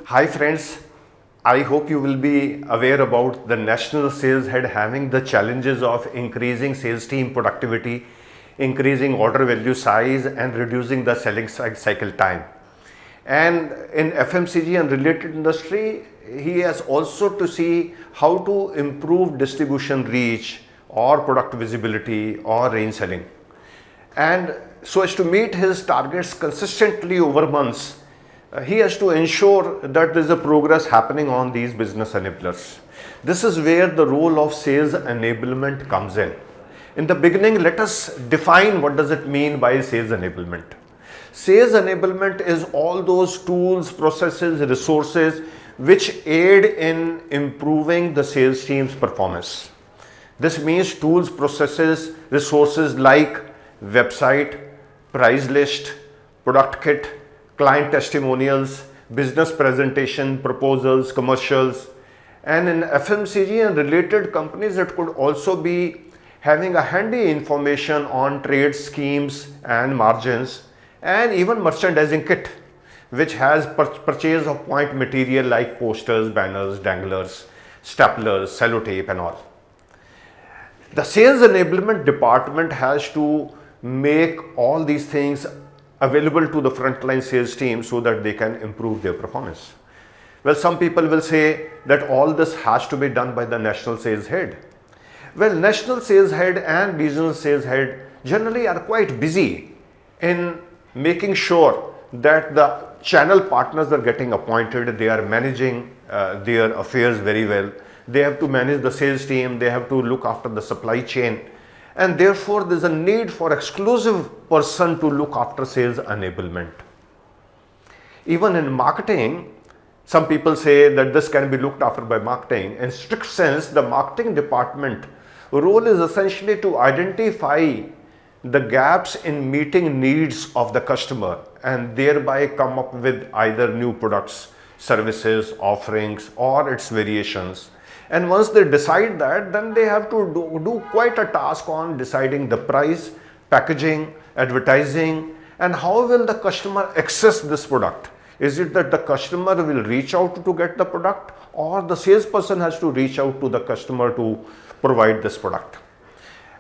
Hi friends, I hope you will be aware about the national sales head having the challenges of increasing sales team productivity, increasing order value size and reducing the selling cycle time. And in FMCG and related industry, he has also to see how to improve distribution reach or product visibility or range selling. And so as to meet his targets consistently over months, he has to ensure that there is a progress happening on these business enablers. This is where the role of sales enablement comes in. In the beginning, let us define what does it mean by sales enablement. Sales enablement is all those tools, processes, resources which aid in improving the sales team's performance. This means tools, processes, resources like website, price list, product kit, client testimonials, business presentation, proposals, commercials. And in FMCG and related companies, it could also be having a handy information on trade schemes and margins, and even merchandising kit, which has purchase of point material like posters, banners, danglers, staplers, sellotape and all. The sales enablement department has to make all these things available to the frontline sales team so that they can improve their performance. Well, some people will say that all this has to be done by the national sales head. Well, national sales head and regional sales head generally are quite busy in making sure that the channel partners are getting appointed, they are managing their affairs very well. They have to manage the sales team, they have to look after the supply chain, and therefore there is a need for exclusive person to look after sales enablement. Even in marketing, some people say that this can be looked after by marketing. In strict sense, the marketing department role is essentially to identify the gaps in meeting needs of the customer and thereby come up with either new products, services, offerings or its variations. And once they decide that, then they have to do quite a task on deciding the price, packaging, advertising, and how will the customer access this product. Is it that the customer will reach out to get the product, or the salesperson has to reach out to the customer to provide this product?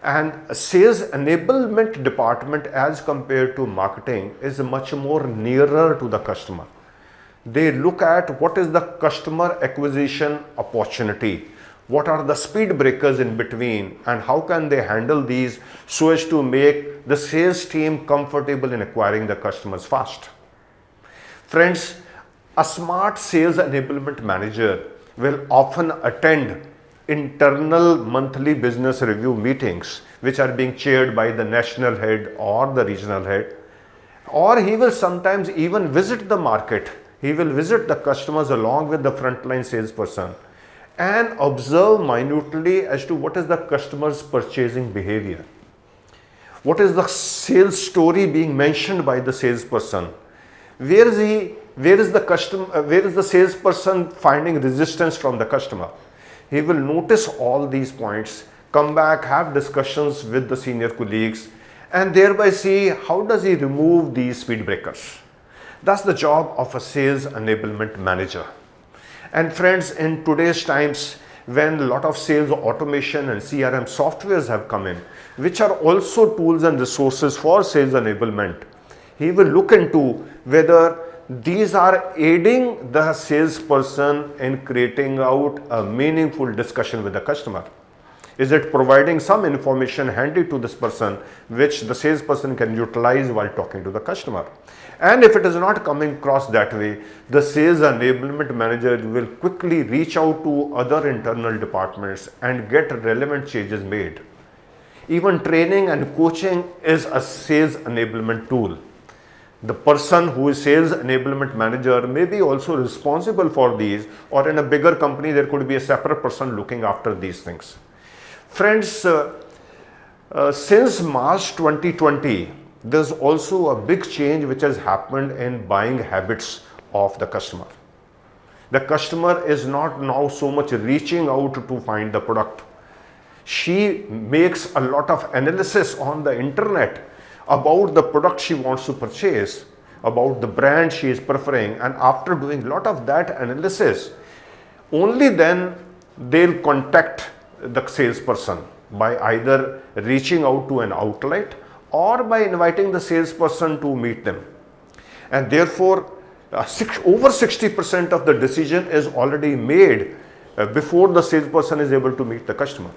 And a sales enablement department as compared to marketing is much more nearer to the customer. They look at what is the customer acquisition opportunity, what are the speed breakers in between, and how can they handle these so as to make the sales team comfortable in acquiring the customers fast. Friends, a smart sales enablement manager will often attend internal monthly business review meetings which are being chaired by the national head or the regional head, or he will sometimes even visit the market. He will visit the customers along with the frontline salesperson and observe minutely as to what is the customer's purchasing behavior. What is the sales story being mentioned by the salesperson? Where is the salesperson finding resistance from the customer? He will notice all these points, come back, have discussions with the senior colleagues, and thereby see how does he remove these speed breakers. That's the job of a sales enablement manager. And friends, in today's times, when a lot of sales automation and CRM softwares have come in, which are also tools and resources for sales enablement, he will look into whether these are aiding the salesperson in creating out a meaningful discussion with the customer. Is it providing some information handy to this person which the salesperson can utilize while talking to the customer? And if it is not coming across that way, the sales enablement manager will quickly reach out to other internal departments and get relevant changes made. Even training and coaching is a sales enablement tool. The person who is sales enablement manager may be also responsible for these, or in a bigger company there could be a separate person looking after these things. Friends, since March 2020, there's also a big change which has happened in buying habits of the customer. The customer is not now so much reaching out to find the product. She makes a lot of analysis on the internet about the product she wants to purchase, about the brand she is preferring, and after doing a lot of that analysis, only then they'll contact the salesperson by either reaching out to an outlet or by inviting the salesperson to meet them. And therefore, over 60% of the decision is already made before the salesperson is able to meet the customer.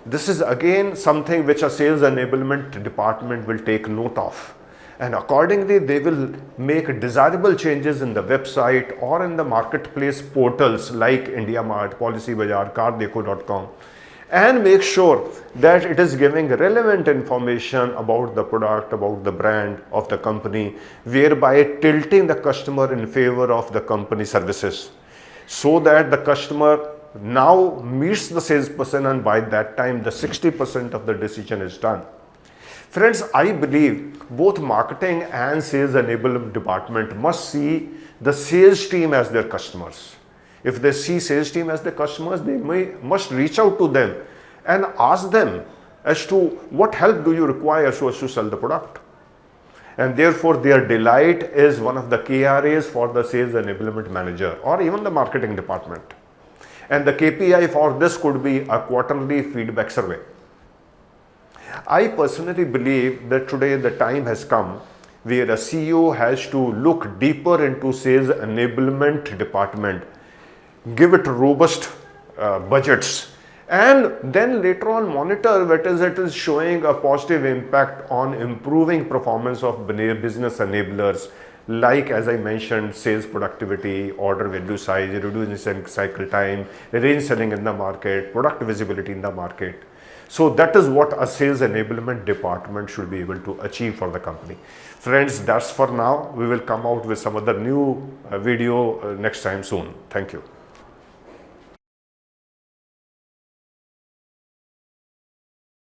This is again something which a sales enablement department will take note of, and accordingly they will make desirable changes in the website or in the marketplace portals like IndiaMart, PolicyBazaar, cardekho.com, and make sure that it is giving relevant information about the product, about the brand of the company, whereby tilting the customer in favor of the company services, so that the customer now meets the salesperson, and by that time the 60% of the decision is done. Friends, I believe both marketing and sales enablement department must see the sales team as their customers. If they see sales team as their customers, they must reach out to them and ask them as to what help do you require so as to sell the product. And therefore their delight is one of the KRAs for the sales enablement manager or even the marketing department. And the KPI for this could be a quarterly feedback survey. I personally believe that today the time has come where a CEO has to look deeper into sales enablement department, give it robust budgets, and then later on monitor whether it is showing a positive impact on improving performance of business enablers, like as I mentioned, sales productivity, order value size, reducing cycle time, range selling in the market, product visibility in the market. So that is what a sales enablement department should be able to achieve for the company. Friends, that's for now. We will come out with some other new video next time soon. Thank you.